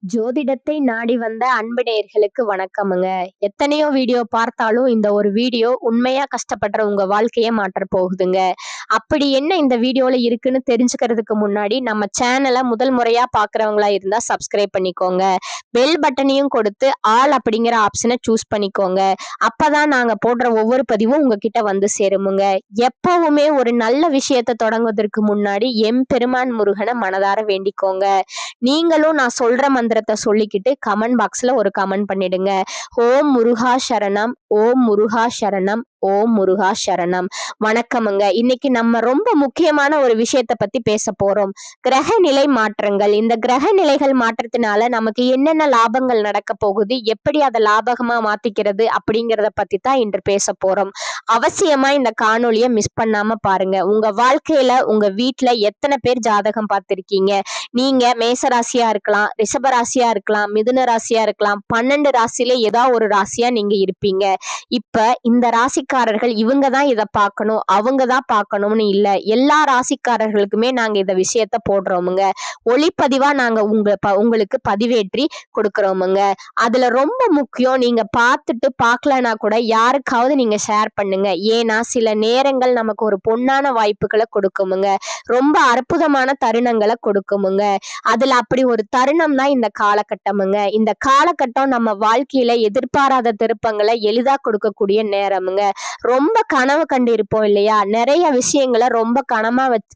ஜோதிடத்தை நாடி வந்த அன்பு நேயர்களுக்கு வணக்கமுங்க. எத்தனையோ வீடியோ பார்த்தாலும் இந்த ஒரு வீடியோ உண்மையா கஷ்டப்படுற உங்க வாழ்க்கைய மாற்றப் போகுதுங்க. அப்படி என்ன இந்த வீடியோல இருக்குன்னு தெரிஞ்சுக்கிறதுக்கு முன்னாடி நம்ம சேனலை முதல் முறையா பார்க்குறவங்களா இருந்தா சப்ஸ்கிரைப் பண்ணிக்கோங்க. பெல் பட்டனையும் கொடுத்து ஆல் அப்படிங்கிற ஆப்ஷனை சூஸ் பண்ணிக்கோங்க. அப்பதான் நாங்க போடுற ஒவ்வொரு பதிவும் உங்ககிட்ட வந்து சேருமுங்க. எப்பவுமே ஒரு நல்ல விஷயத்தை தொடங்குவதற்கு முன்னாடி எம்பெருமான் முருகனை மனதார வேண்டிக்கோங்க. நீங்களும் நான் சொல்ற மந்திரத்தை சொல்லிக்கிட்டு கமெண்ட் பாக்ஸ்ல ஒரு கமெண்ட் பண்ணிடுங்க. ஓம் முருகா சரணம், ஓம் முருகா சரணம், ஓம் முருகா சரணம். வணக்கமுங்க. இன்னைக்கு நம்ம ரொம்ப முக்கியமான ஒரு விஷயத்த பத்தி பேச போறோம். கிரக நிலை மாற்றங்கள். இந்த கிரக நிலைகள் மாற்றத்தினால நமக்கு என்னென்ன லாபங்கள் நடக்க போகுது, எப்படி அதை லாபகமா மாத்திக்கிறது அப்படிங்கிறத பத்தி தான் இன்று பேச போறோம். அவசியமா இந்த காணொலியை மிஸ் பண்ணாம பாருங்க. உங்க வாழ்க்கையில உங்க வீட்டுல எத்தனை பேர் ஜாதகம் பார்த்திருக்கீங்க? நீங்க மேச ராசியா இருக்கலாம், ரிஷப ராசியா இருக்கலாம், மிதுன ராசியா இருக்கலாம், 12 ராசியில ஏதாவது ஒரு ராசியா நீங்க இருப்பீங்க. இப்ப இந்த ராசிக்காரர்கள் இவங்க தான் இதை பார்க்கணும், அவங்க தான் பார்க்கணும்னு இல்லை. எல்லா ராசிக்காரர்களுக்குமே நாங்க இந்த விஷயத்த போடுறோமுங்க. ஒளிப்பதிவா நாங்க உங்களுக்கு பதிவேற்றி கொடுக்குறோமுங்க. அதுல ரொம்ப முக்கியம், நீங்க பார்த்துட்டு பார்க்கலனா கூட யாருக்காவது நீங்க ஷேர் பண்ணுங்க. ஏன்னா சில நேரங்கள் நமக்கு ஒரு பொன்னான வாய்ப்புகளை கொடுக்குமுங்க. ரொம்ப அற்புதமான தருணங்களை கொடுக்குமுங்க. அதுல அப்படி ஒரு தருணம் தான் இந்த காலகட்டமுங்க. இந்த காலகட்டம் நம்ம வாழ்க்கையில எதிர்பாராத திருப்பங்களை எளிதா கொடுக்கக்கூடிய நேரமுங்க. ரொம்ப கனவு கண்டு இருப்போம் இல்லையா? நிறைய விஷயங்களை ரொம்ப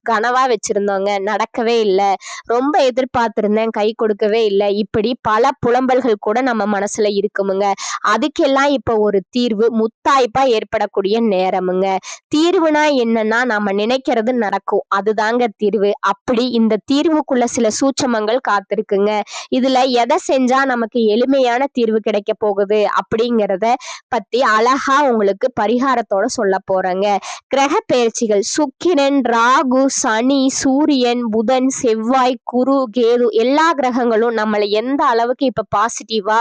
கனவா வச்சிருந்தோங்க, நடக்கவே இல்லை. ரொம்ப எதிர்பார்த்திருந்தேன், கை கொடுக்கவே இல்லை. இப்படி பல புலம்பல்கள் கூட நம்ம மனசுல இருக்குமுங்க. அதுக்கெல்லாம் இப்ப ஒரு தீர்வு முத்தாய்ப்பா ஏற்படக்கூடிய நேரமுங்க. தீர்வுனா என்னன்னா, நம்ம நினைக்கிறது நடக்கும், அதுதாங்க தீர்வு. அப்படி இந்த தீர்வுக்குள்ள சில சூட்சமங்கள் காத்திருக்குங்க. இதுல எதை செஞ்சா நமக்கு எளிமையான தீர்வு கிடைக்க போகுது அப்படிங்கிறத பத்தி அழகா உங்களுக்கு பரிகாரத்தோட சொல்ல போறேங்க. கிரக பெயர்ச்சிகள் சுக்கிரன், ராகு, சனி, சூரியன், புதன், செவ்வாய், குரு, கேது எல்லா கிரகங்களும் நம்மளை எந்த அளவுக்கு இப்ப பாசிட்டிவா,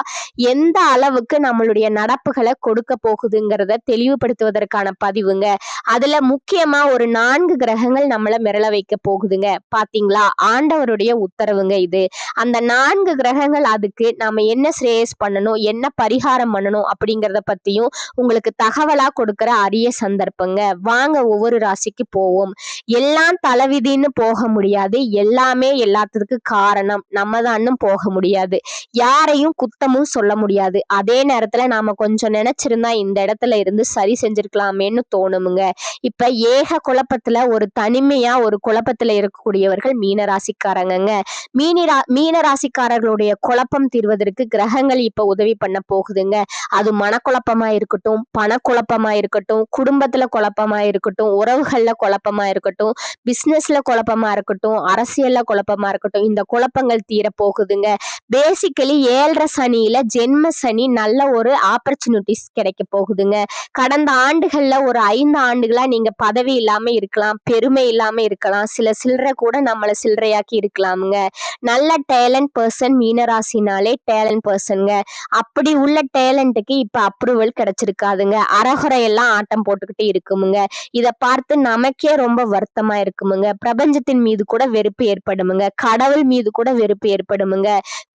எந்த அளவுக்கு நம்மளுடைய நடப்புகளை கொடுக்க போகுதுங்கிறத தெளிவுபடுத்துவதற்கான பதிவுங்க. அதுல முக்கியமா ஒரு 4 கிரகங்கள் நம்மள மிரள வைக்க போகுதுங்க. பாத்தீங்களா? ஆண்டவருடைய உத்தரவுங்க இது. அந்த 4 கிரகங்கள் அதுக்கு நாம என்ன ஸ்ரேயஸ் பண்ணணும், என்ன பரிகாரம் பண்ணணும் அப்படிங்கிறத பத்தியும் உங்களுக்கு தகவலா கொடுக்கிற அரிய சந்தர்ப்பங்க. வாங்க ஒவ்வொரு ராசிக்கு போவோம். எல்லாம் தலைவிதின்னு போக முடியாது, எல்லாமே எல்லாத்துக்கு காரணம் நம்ம தான் போக முடியாது. யாரையும் குத்தமும் சொல்ல முடியாது. அதே நேரத்துல நாம கொஞ்சம் நினைச்சிருந்தா இந்த இடத்துல இருந்து சரி செஞ்சிருக்கலாமேன்னு தோணுமுங்க. இப்ப ஏக குழப்பத்துல ஒரு தனிமையா ஒரு குழப்பத்துல இருக்கக்கூடியவர்கள் மீன ராசிக்காரங்க. மீன ராசிக்காரர்களுடைய குழப்பம் தீர்வதற்கு கிரகங்கள் இப்ப உதவி பண்ண போகுதுங்க. அது மனக்குழப்பமா இருக்கட்டும், பணக்குழப்பமா இருக்கட்டும், குடும்பத்துல குழப்பமா இருக்கட்டும், உறவுகள்ல குழப்பமா இருக்கட்டும், பிசினஸ்ல குழப்பமா இருக்கட்டும், அரசியல்ல குழப்பமா இருக்கட்டும், இந்த குழப்பங்கள் தீர போகுதுங்க. பேசிக்கலி 7.5 சனியில ஜென்ம சனி நல்ல ஒரு ஆப்பர்ச்சுனிட்டிஸ் கிடைக்க போகுதுங்க. கடந்த ஆண்டுகள்ல ஒரு 5 ஆண்டுகளா நீங்க பதவி இல்லாம இருக்கலாம், பெருமை இல்லாம இருக்கலாம், சில்லறை கூட நம்மளை சில்லறையாக்கி இருக்கலாமுங்க. நல்ல டேலண்ட் பர்சன், மீனராசினாலே டேலண்ட் பர்சன்ங்க. அப்படி உள்ள டேலண்ட்டுக்கு இப்ப அப்ரூவல் கிடைச்சிருக்காதுங்க. அறகுறையெல்லாம் ஆட்டம் போட்டுக்கிட்டு இருக்குமுங்க. இதை பார்த்து நமக்கே ரொம்ப வருத்தமா இருக்குமுங்க. பிரபஞ்சத்தின் மீது கூட வெறுப்பு ஏற்படுமுங்க. கடவுள் மீது கூட வெறுப்பு ஏற்படுமுங்க.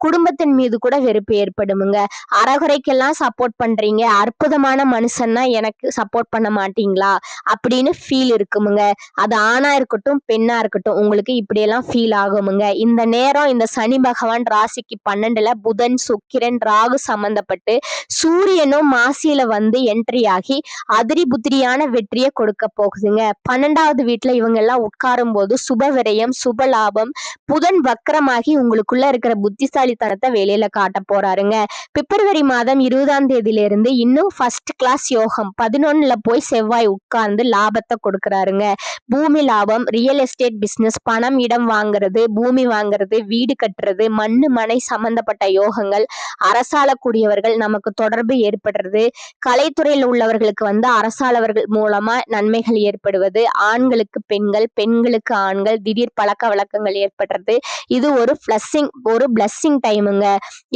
குடும்பத்தின் மீது கூட வெறுப்பு ஏற்படுமுங்க. அறகுறைக்கெல்லாம் சப்போர்ட் பண்றீங்க, அற்புதமான மனுஷன்னா எனக்கு சப்போர்ட் பண்ண மாட்டீங்களா அப்படின்னு ஃபீல் இருக்குமுங்க. அது ஆணா இருக்கட்டும், பெண்ணா இருக்கட்டும், உங்களுக்கு இப்படியெல்லாம் ஃபீல் ஆகுமுங்க. இந்த நேரம் இந்த சனி பகவான் ராசிக்கு 12ல புதன், சுக்கிரன், ராகு சம்பந்தப்பட்டு சூரியனும் மாசியில வந்து என்ட்ரி ஆகி அதிரி புத்திரியான வெற்றியை கொடுக்க போகுதுங்க. 12வது வீட்டுல இவங்க எல்லாம் உட்காரும் போது சுப விரயம், சுப லாபம். புதன் வக்கரமாகி உங்களுக்குள்ள இருக்கிற புத்திசாலித்தனத்தை வெளியில காட்ட போறாருங்க. பிப்ரவரி மாதம் 20ஆம் தேதியிலிருந்து இன்னும் ஃபர்ஸ்ட் கிளாஸ் யோகம் 11ல போய் செவ்வாய் உட்கார்ந்து லாபத்தை கொடுக்கறாருங்க. பூமி லாபம், ரியல் எஸ்டேட் பிசினஸ், பணம் இடம் வாங்குறது, பூமி வாங்குறது, வீடு கட்டுறது, மண்ணு மனை சம்பந்தப்பட்ட யோகங்கள், அரசாளக்கூடியவர்கள் நமக்கு தொடர்பு ஏற்படுறது, கலைத்துறையில் உள்ளவர்களுக்கு உங்களுக்கு வந்து அரசாளர்கள் மூலமா நன்மைகள் ஏற்படுவது, ஆண்களுக்கு பெண்கள், பெண்களுக்கு ஆண்கள், திடீர் பழக்க வழக்கங்கள் ஏற்படுறது, இது ஒரு பிளஸ்ஸிங் டைமுங்க.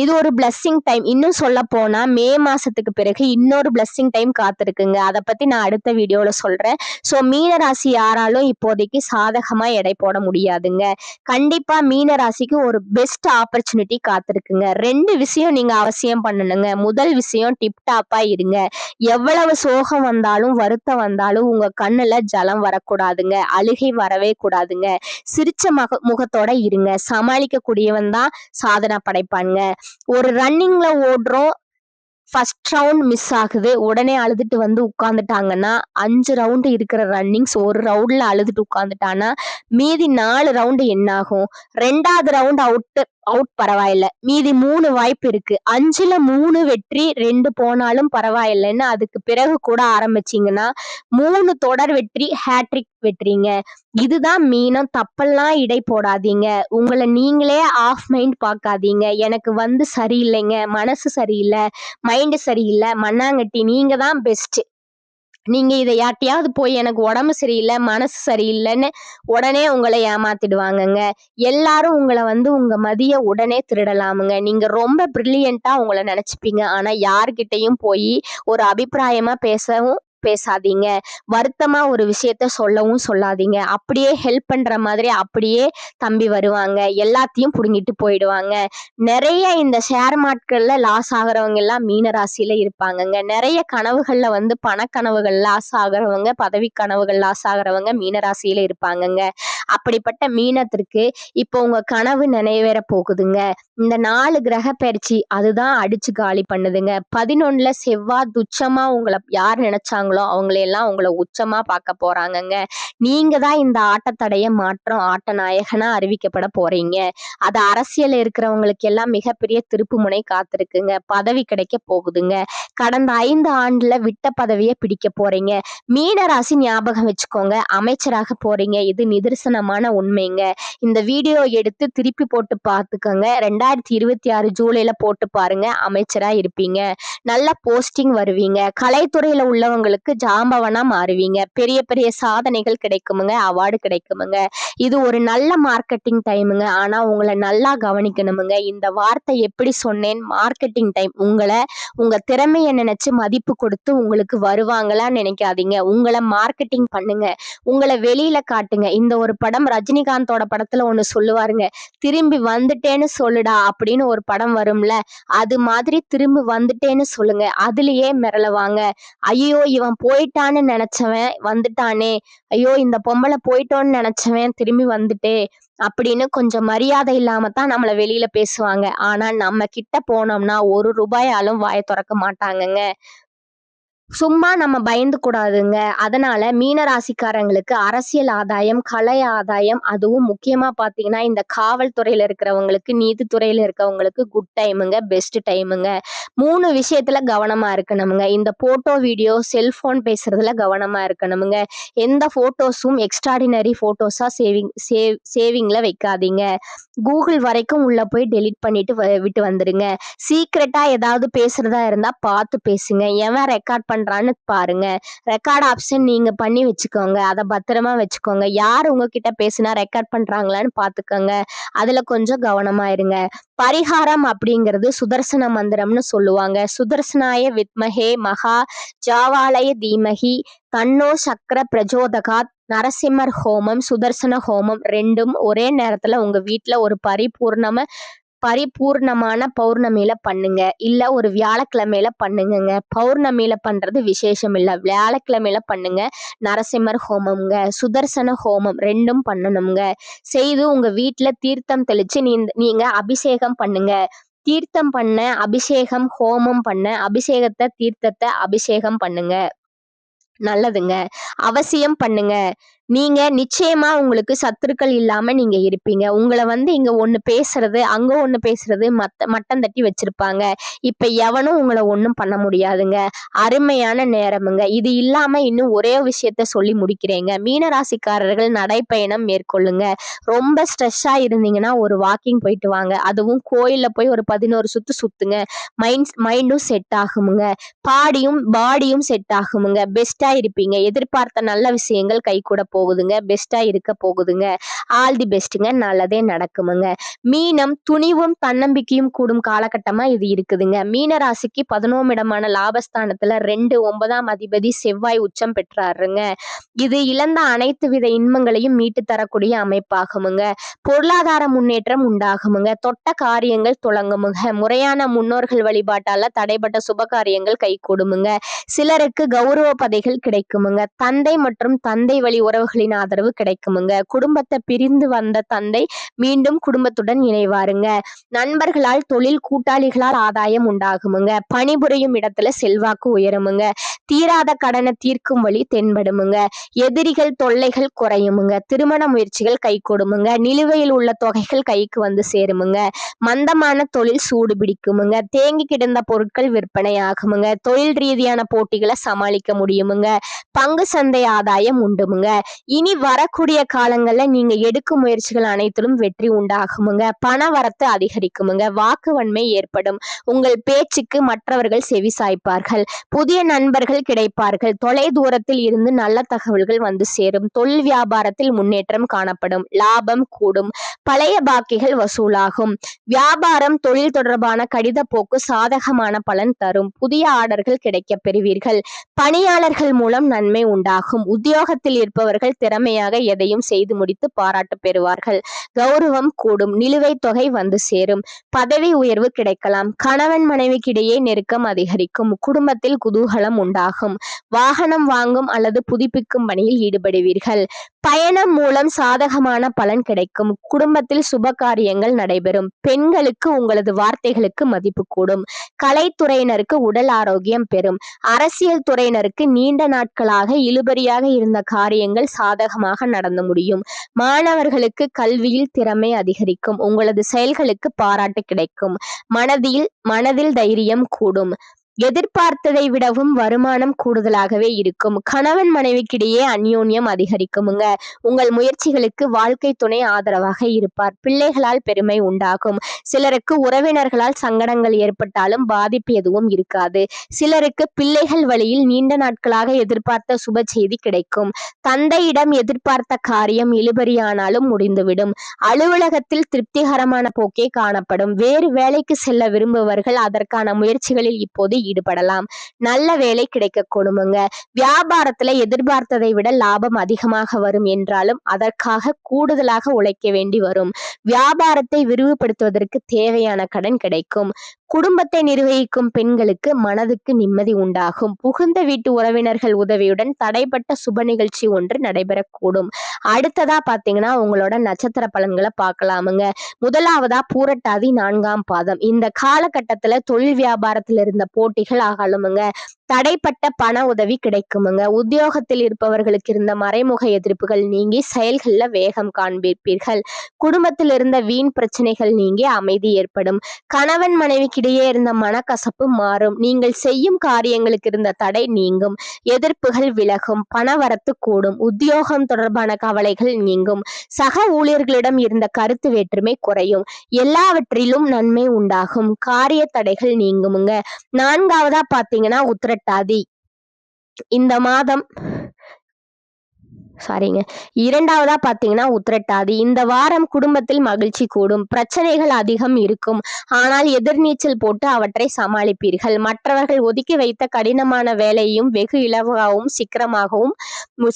இது ஒரு பிளஸ்ஸிங் டைம். இன்னும் சொல்ல போனா மே மாசத்துக்கு பிறகு இன்னொரு பிளஸ்ஸிங் டைம் காத்திருக்குங்க. அதை பத்தி நான் அடுத்த வீடியோல சொல்றேன். ஸோ மீன ராசி யாராலும் இப்போதைக்கு சாதகமா எடை போட முடியாதுங்க. கண்டிப்பா மீன ராசிக்கு ஒரு பெஸ்ட் ஆப்பர்ச்சுனிட்டி காத்திருக்குங்க. 2 விஷயம் நீங்க அவசியம் பண்ணணுங்க. முதல் விஷயம் டிப்டாப்பா இருங்க. எவ்வளவு சோகம் வந்தாலும் வருத்தம் வந்தாலும் உங்க கண்ணுல ஜலம் வரக்கூடாதுங்க. அழுகை வரவே கூடாதுங்க. சிரிச்ச முகத்தோட இருங்க. சமாளிக்க கூடியவன் தான் சாதனை படைப்பானுங்க. ஒரு ரன்னிங்ல ஓடுறோம், ஃபர்ஸ்ட் ரவுண்ட் மிஸ் ஆகுது, உடனே அழுதுட்டு வந்து உட்கார்ந்துட்டாங்கன்னா 5 ரவுண்டு இருக்கிற ரன்னிங்ஸ் ஒரு ரவுண்ட்ல அழுதுட்டு உட்கார்ந்துட்டானா மீதி 4 ரவுண்டு என்ன ஆகும்? 2வது ரவுண்ட் அவுட் பரவாயில்ல, மீதி 3 வாய்ப்பு இருக்கு. 5ல 3 வெற்றி, 2 போனாலும் பரவாயில்லைன்னு அதுக்கு பிறகு கூட ஆரம்பிச்சீங்கன்னா 3 தொடர் வெற்றி, ஹேட்ரிக் வெற்றிங்க. இதுதான் மீனம். தப்பெல்லாம் இடை போடாதீங்க. உங்களை நீங்களே ஆஃப் மைண்ட் பார்க்காதீங்க. எனக்கு வந்து சரியில்லைங்க, மனசு சரியில்லை, மைண்ட் சரியில்லை, மண்ணாங்கட்டி, நீங்க தான் பெஸ்ட். நீங்க இதை யார்ட்டையாவது போய் எனக்கு உடம்பு சரியில்லை, மனசு சரியில்லைன்னு உடனே உங்களை ஏமாத்திடுவாங்கங்க. எல்லாரும் உங்களை வந்து உங்க மதிய உடனே திருடலாமுங்க. நீங்க ரொம்ப பிரில்லியண்டா உங்களை நினைச்சுப்பீங்க. ஆனா யார்கிட்டயும் போய் ஒரு அபிப்பிராயமா பேசாதீங்க. வருத்தமா ஒரு விஷயத்த சொல்லவும் சொல்லாதீங்க. அப்படியே ஹெல்ப் பண்ற மாதிரி அப்படியே தம்பி வருவாங்க, எல்லாத்தையும் புடுங்கிட்டு போயிடுவாங்க. நிறைய இந்த ஷேர் மார்க்கெட்ல லாஸ் ஆகுறவங்க எல்லாம் மீன ராசியில இருப்பாங்கங்க. நிறைய கனவுகள்ல வந்து பணக்கனவுகள் லாஸ் ஆகுறவங்க, பதவி கனவுகள் லாஸ் ஆகுறவங்க மீன ராசியில இருப்பாங்கங்க. அப்படிப்பட்ட மீனத்திற்கு இப்போ உங்க கனவு நிறைவேற போகுதுங்க. இந்த 4 கிரக பயிற்சி அதுதான் அடிச்சு காலி பண்ணுதுங்க. 11ல செவ்வாய் துச்சமா உங்களை யார் நினைச்சாங்களோ அவங்களையெல்லாம் உங்களை உச்சமா பார்க்க போறாங்கங்க. நீங்க தான் இந்த ஆட்டத்தடைய மாற்றம் ஆட்ட நாயகனா அறிவிக்கப்பட போறீங்க. அது அரசியல் இருக்கிறவங்களுக்கு எல்லாம் மிகப்பெரிய திருப்பு முனை காத்திருக்குங்க. பதவி கிடைக்க போகுதுங்க. கடந்த 5 ஆண்டுல விட்ட பதவியை பிடிக்க போறீங்க. மீன ராசி ஞாபகம் வச்சுக்கோங்க, அமைச்சராக போறீங்க. இது நிதர்சனமான உண்மைங்க. இந்த வீடியோ எடுத்து திருப்பி போட்டு பார்த்துக்கோங்க. 2026 ஜூலைல போட்டு பாருங்க, அமைச்சரா இருப்பீங்க. நல்ல போஸ்டிங் வருவீங்க. கலைத்துறையில உள்ளவங்களுக்கு ஜாம்பவனா மாறுவீங்க. பெரிய பெரிய சாதனைகள் கிடைக்குமுங்க, அவார்டு கிடைக்குமுங்க. இது ஒரு நல்ல மார்க்கெட்டிங் டைமுங்க. ஆனா உங்களை நல்லா கவனிக்கணுமுங்க. இந்த வார்த்தை எப்படி சொன்னேன்? Marketing time. உங்க திறமைய நினைச்சு மதிப்பு கொடுத்து உங்களுக்கு வருவாங்களா நினைக்காதீங்க. உங்களை மார்க்கெட்டிங் பண்ணுங்க. உங்களை வெளியில காட்டுங்க. இந்த ஒரு படம் ரஜினிகாந்தோட படத்துல ஒண்ணு சொல்லுவாருங்க, திரும்பி வந்துட்டேன்னு சொல்லுடா அப்படின்னு ஒரு படம் வரும்ல, அது மாதிரி திரும்பி வந்துட்டேன்னு சொல்லுங்க. அதுலயே மிரளவாங்க. ஐயோ இவன் போயிட்டான்னு நினைச்சவன் வந்துட்டானே, ஐயோ இந்த பொம்பளை போயிட்டோன்னு நினைச்சவன் திரும்பி வந்துட்டே அப்படின்னு கொஞ்சம் மரியாதை இல்லாம தான் நம்மள வெளியில பேசுவாங்க. ஆனா நம்ம கிட்ட போனோம்னா 1 ரூபாயாலும் வாயை திறக்க மாட்டாங்கங்க. சும்மா நம்ம பயந்து கூடாதுங்க. அதனால மீன ராசிக்காரங்களுக்கு அரசியல் ஆதாயம், கலை ஆதாயம், அதுவும் முக்கியமா பாத்தீங்கன்னா இந்த காவல்துறையில இருக்கிறவங்களுக்கு, நீதித்துறையில இருக்கவங்களுக்கு குட் டைமுங்க, பெஸ்ட் டைமுங்க. 3 விஷயத்துல கவனமா இருக்கணுமுங்க. இந்த போட்டோ, வீடியோ, செல்போன் பேசுறதுல கவனமா இருக்கணுமுங்க. எந்த போட்டோஸும் எக்ஸ்ட்ராடினரி போட்டோஸா சேவிங்ல வைக்காதீங்க. கூகுள் வரைக்கும் உள்ள போய் டெலீட் பண்ணிட்டு விட்டு வந்துருங்க. சீக்ரெட்டா ஏதாவது பேசுறதா இருந்தா பார்த்து பேசுங்க. எவன் ரெக்கார்ட் பண்றான்னு பாருங்க. ரெக்கார்ட் ஆப்ஷன் நீங்க பண்ணி வச்சுக்கோங்க. அதை பத்திரமா வச்சுக்கோங்க. யார் உங்ககிட்ட பேசினா ரெக்கார்ட் பண்றாங்களான்னு பாத்துக்கோங்க. அதுல கொஞ்சம் கவனமா இருங்க. பரிகாரம் அப்படிங்கிறது சுதர்சன மந்திரம்னு சொல்லுவாங்க. சுதர்சனாய வித்மஹே மகா ஜாவாலய தீமஹி தன்னோ சக்கர பிரஜோதகாத். நரசிம்மர் ஹோமம், சுதர்சன ஹோமம் 2ம் ஒரே நேரத்துல உங்க வீட்டுல ஒரு பரிபூர்ணமான பௌர்ணமியில பண்ணுங்க. இல்ல ஒரு வியாழக்கிழமையில பண்ணுங்க. பௌர்ணமியில பண்றது விசேஷம் இல்ல, வியாழக்கிழமையில பண்ணுங்க. நரசிம்மர் ஹோமம்ங்க, சுதர்சன ஹோமம் 2ம் பண்ணணுங்க. செய்து உங்க வீட்டுல தீர்த்தம் தெளிச்சு நீங்க அபிஷேகம் பண்ணுங்க. தீர்த்தம் பண்ண அபிஷேகம், ஹோமம் பண்ண அபிஷேகத்தை, தீர்த்தத்தை அபிஷேகம் பண்ணுங்க. நல்லதுங்க. அவசியம் பண்ணுங்க. நீங்க நிச்சயமா உங்களுக்கு சத்துருக்கள் இல்லாம நீங்க இருப்பீங்க. உங்கள இங்க ஒண்ணு பேசுறது, அங்க ஒண்ணு பேசுறது மட்டம் தட்டி வச்சிருப்பாங்க. இப்ப எவனும் உங்கள ஒண்ணும் பண்ண முடியாதுங்க. அருமையான நேரமுங்க. இது இல்லாம இன்னும் ஒரே விஷயத்த சொல்லி முடிக்கிறேங்க. மீனராசிக்காரர்கள் நடைப்பயணம் மேற்கொள்ளுங்க. ரொம்ப ஸ்ட்ரெஸ்ஸா இருந்தீங்கன்னா ஒரு வாக்கிங் போயிட்டு வாங்க. அதுவும் கோயில்ல போய் ஒரு 11 சுத்து சுத்துங்க. மைண்டும் செட் ஆகுமுங்க. பாடியும் செட் ஆகுமுங்க. பெஸ்ட்டா இருப்பீங்க. எதிர்பார்த்த நல்ல விஷயங்கள் கைகூட போகுதுங்க. பெஸ்ட்டா இருக்க போகுதுங்க. ஆல் தி பெஸ்ட்டுங்க. நல்லதே நடக்குமுங்க. மீனம் துணிவும் தன்னம்பிக்கையும் கூடும் காலகட்டமா இது இருக்குதுங்க. மீன ராசிக்கு 11 இடமான லாபஸ்தானத்துல 9ஆம் அதிபதி செவ்வாய் உச்சம் பெற்றாருங்க. இது இழந்த அனைத்து வித இன்பங்களையும் மீட்டு தரக்கூடிய அமைப்பாகுமுங்க. பொருளாதார முன்னேற்றம் உண்டாகுமுங்க. தொட்ட காரியங்கள் தொடங்குமுங்க. முறையான முன்னோர்கள் வழிபாட்டால தடைப்பட்ட சுப காரியங்கள் கைகூடுமுங்க. சிலருக்கு கௌரவ பதவிகள் கிடைக்குமுங்க. தந்தை மற்றும் தந்தை வழி உறவுகளின் ஆதரவு கிடைக்குமுங்க. குடும்பத்தை பிரிந்து வந்த தந்தை மீண்டும் குடும்பத்துடன் இணைவாருங்க. நண்பர்களால் தொழில் கூட்டாளிகளால் ஆதாயம் உண்டாகுமுங்க. பணிபுரியும் இடத்துல செல்வாக்கு உயருமுங்க. தீராத கடனை தீர்க்கும் வழி தென்படுமுங்க. எதிரிகள் தொல்லைகள் குறையுமுங்க. திருமண முயற்சிகள் கைகூடுமுங்க. நிலுவையில் உள்ள தொகைகள் கைக்கு வந்து சேருமுங்க. மந்தமான தொழில் சூடு பிடிக்குமுங்க. தேங்கி கிடந்த பொருட்கள் விற்பனை ஆகுமுங்க. தொழில் ரீதியான போட்டிகளை சமாளிக்க முடியுமுங்க. பங்கு சந்தை ஆதாயம் உண்டுமுங்க. இனி வரக்கூடிய காலங்கள்ல நீங்க எடுக்கும் முயற்சிகள் அனைத்திலும் வெற்றி உண்டாகுமுங்க. பண வரத்து அதிகரிக்குமுங்க. வாக்குவன்மை ஏற்படும். உங்கள் பேச்சுக்கு மற்றவர்கள் செவி சாய்ப்பார்கள். புதிய நண்பர்கள் கிடைப்பார்கள். தொலை தூரத்தில் இருந்து நல்ல தகவல்கள் வந்து சேரும். தொழில் வியாபாரத்தில் முன்னேற்றம் காணப்படும். லாபம் கூடும். பழைய பாக்கிகள் வசூலாகும். வியாபாரம் தொழில் தொடர்பான கடித போக்கு சாதகமான பலன் தரும். புதிய ஆர்டர்கள் கிடைக்க பெறுவீர்கள். பணியாளர்கள் மூலம் நன்மை உண்டாகும். உத்தியோகத்தில் இருப்பவர்கள் திறமையாக எதையும் செய்து முடித்து பாராட்டு பெறுவார்கள். கௌரவம் கூடும். நிலுவைத் தொகை வந்து சேரும். பதவி உயர்வு கிடைக்கலாம். கணவன் மனைவிக்கிடையே நெருக்கம் அதிகரிக்கும். குடும்பத்தில் குதூகலம் உண்டாகும். வாகனம் வாங்கும் அல்லது புதுப்பிக்கும் பணியில் ஈடுபடுவீர்கள். பயணம் மூலம் சாதகமான பலன் கிடைக்கும். குடும்பத்தில் சுப காரியங்கள் நடைபெறும். பெண்களுக்கு உங்களது வார்த்தைகளுக்கு மதிப்பு கூடும். கலைத்துறையினருக்கு உடல் ஆரோக்கியம் பெறும். அரசியல் துறையினருக்கு நீண்ட நாட்களாக இழுபறியாக இருந்த காரியங்கள் சாதகமாக நடந்து முடியும். மாணவர்களுக்கு கல்வியில் திறமை அதிகரிக்கும். உங்களது செயல்களுக்கு பாராட்டு கிடைக்கும். மனதில் தைரியம் கூடும். எதிர்பார்த்ததை விடவும் வருமானம் கூடுதலாகவே இருக்கும். கணவன் மனைவிக்கிடையே அந்யோன்யம் அதிகரிக்குமுங்க. உங்கள் முயற்சிகளுக்கு வாழ்க்கை துணை ஆதரவாக இருப்பார். பிள்ளைகளால் பெருமை உண்டாகும். சிலருக்கு உறவினர்களால் சங்கடங்கள் ஏற்பட்டாலும் பாதிப்பு எதுவும் இருக்காது. சிலருக்கு பிள்ளைகள் வழியில் நீண்ட நாட்களாக எதிர்பார்த்த சுப செய்தி கிடைக்கும். தந்தையிடம் எதிர்பார்த்த காரியம் இழுபறியானாலும் முடிந்துவிடும். அலுவலகத்தில் திருப்திகரமான போக்கே காணப்படும். வேறு வேலைக்கு செல்ல விரும்புபவர்கள் அதற்கான முயற்சிகளில் இப்போது ஈடுபடலாம். நல்ல வேலை கிடைக்க கொடுமுங்க. வியாபாரத்துல எதிர்பார்த்ததை விட லாபம் அதிகமாக வரும் என்றாலும் அதற்காக கூடுதலாக உழைக்க வேண்டி வரும். வியாபாரத்தை விரிவுபடுத்துவதற்கு தேவையான கடன் கிடைக்கும். குடும்பத்தை நிர்வகிக்கும் பெண்களுக்கு மனதுக்கு நிம்மதி உண்டாகும். புகுந்த வீட்டு உறவினர்கள் உதவியுடன் தடைப்பட்ட சுப நிகழ்ச்சி ஒன்று நடைபெறக்கூடும். அடுத்ததா பாத்தீங்கன்னா உங்களோட நட்சத்திர பலன்களை பார்க்கலாமுங்க. முதலாவதா பூரட்டாதி 4ஆம் பாதம். இந்த காலகட்டத்துல தொழில் வியாபாரத்தில் இருந்த போட்டிகள் அகலுமுங்க. தடைப்பட்ட பண உதவி கிடைக்குமுங்க. உத்தியோகத்தில் இருப்பவர்களுக்கு இருந்த மறைமுக எதிர்ப்புகள் நீங்கி செயல்கள்ல வேகம் காண்பிப்பீர்கள். குடும்பத்தில் இருந்த வீண் பிரச்சனைகள் நீங்கி அமைதி ஏற்படும். கணவன் மனைவிக்கிடையே இருந்த மனக்கசப்பு மாறும். நீங்கள் செய்யும் காரியங்களுக்கு இருந்த தடை நீங்கும். எதிர்ப்புகள் விலகும். பணவரத்து கூடும். உத்தியோகம் தொடர்பான கவலைகள் நீங்கும். சக ஊழியர்களிடம் இருந்த கருத்து வேற்றுமை குறையும். எல்லாவற்றிலும் நன்மை உண்டாகும். காரிய தடைகள் நீங்குமுங்க. 4ஆவதா பாத்தீங்கன்னா உத்திரட்டாதி. இந்த மாதம் சாரிங்க 2ஆவதா பாத்தீங்கன்னா உத்திரட்டாதி. இந்த வாரம் குடும்பத்தில் மகிழ்ச்சி கூடும். பிரச்சனைகள் அதிகம் இருக்கும். ஆனால் எதிர்நீச்சல் போட்டு அவற்றை சமாளிப்பீர்கள். மற்றவர்கள் ஒதுக்கி வைத்த கடினமான வேலையும் வெகு இலவாகவும் சீக்கிரமாகவும்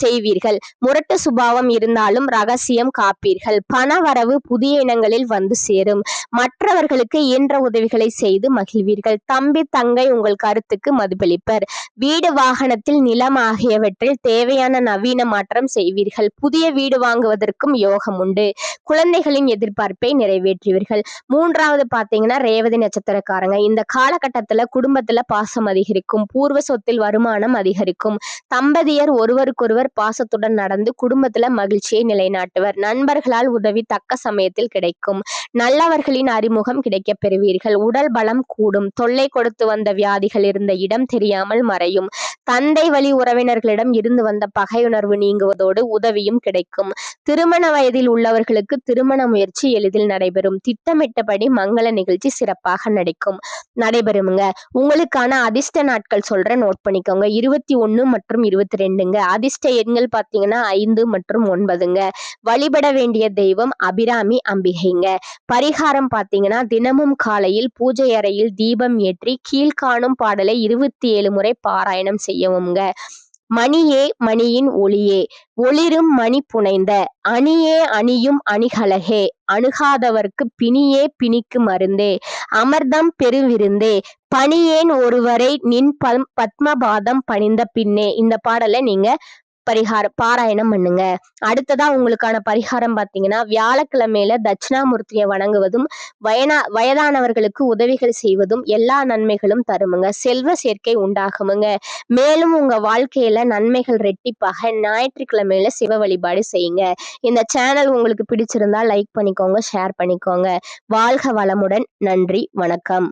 செய்வீர்கள். முரட்டு சுபாவம் இருந்தாலும் ரகசியம் காப்பீர்கள். பண வரவு புதிய இனங்களில் வந்து சேரும். மற்றவர்களுக்கு இயன்ற உதவிகளை செய்து மகிழ்வீர்கள். தம்பி தங்கை உங்கள் கருத்துக்கு மதிப்பளிப்பர். வீடு வாகனத்தில் நிலம் ஆகியவற்றில் தேவையான நவீன மாற்றம் செய்வீர்கள். புதிய வீடு வாங்குவதற்கும் யோகம் உண்டு. குழந்தைகளின் எதிர்பார்ப்பை நிறைவேற்றுவீர்கள். 3வது பாத்தீங்கன்னா ரேவதி நட்சத்திரக்காரங்க. இந்த காலகட்டத்துல குடும்பத்துல பாசம் அதிகரிக்கும். பூர்வ சொத்தில் வருமானம் அதிகரிக்கும். தம்பதியர் ஒருவருக்கொருவர் பாசத்துடன் நடந்து குடும்பத்துல மகிழ்ச்சியை நிலைநாட்டுவர். நண்பர்களால் உதவி தக்க சமயத்தில் கிடைக்கும். நல்லவர்களின் அறிமுகம் கிடைக்கப் பெறுவீர்கள். உடல் பலம் கூடும். தொல்லை கொடுத்து வந்த வியாதிகள் இருந்த இடம் தெரியாமல் மறையும். தந்தை வழி உறவினர்களிடம் இருந்து வந்த பகையுணர்வு நீங்குவதோடு உதவியும் கிடைக்கும். திருமண வயதில் உள்ளவர்களுக்கு திருமண முயற்சி எளிதில் நடைபெறும். திட்டமிட்டபடி மங்கள நிகழ்ச்சி சிறப்பாக நடைபெறுங்க. உங்களுக்கான அதிர்ஷ்ட நாட்கள் சொல்றேன், நோட் பண்ணிக்கோங்க. 21 மற்றும் 22ங்க. அதிர்ஷ்ட எண்கள் பாத்தீங்கன்னா 5 மற்றும் 9ங்க. வழிபட வேண்டிய தெய்வம் அபிராமி அம்பிகைங்க. பரிகாரம் பாத்தீங்கன்னா தினமும் காலையில் பூஜை அறையில் தீபம் ஏற்றி கீழ்காணும் பாடலை 27 முறை பாராயணம் செய்யவும்ங்க. மணியே மணியின் ஒளியே, ஒளிரும் மணி புனைந்த அணியே அணியும் அணிகலகே, அணுகாதவர்க்கு பிணியே பிணிக்கு மருந்தே, அமர்தம் பெருவிருந்தே, பணியேன் ஒருவரை நின் பத்மபாதம் பணிந்த பின்னே. இந்த பாடலை நீங்க பாராயணம் பண்ணுங்க. அடுத்ததா உங்களுக்கான பரிகாரம் பாத்தீங்கன்னா வியாழக்கிழமையில தட்சிணாமூர்த்தியை வணங்குவதும் வயதானவர்களுக்கு உதவிகள் செய்வதும் எல்லா நன்மைகளும் தருமுங்க. செல்வ சேர்க்கை உண்டாகுமுங்க. மேலும் உங்க வாழ்க்கையில நன்மைகள் ரெட்டிப்பாக ஞாயிற்றுக்கிழமையில சிவ வழிபாடு செய்யுங்க. இந்த சேனல் உங்களுக்கு பிடிச்சிருந்தா லைக் பண்ணிக்கோங்க, ஷேர் பண்ணிக்கோங்க. வாழ்க வளமுடன். நன்றி, வணக்கம்.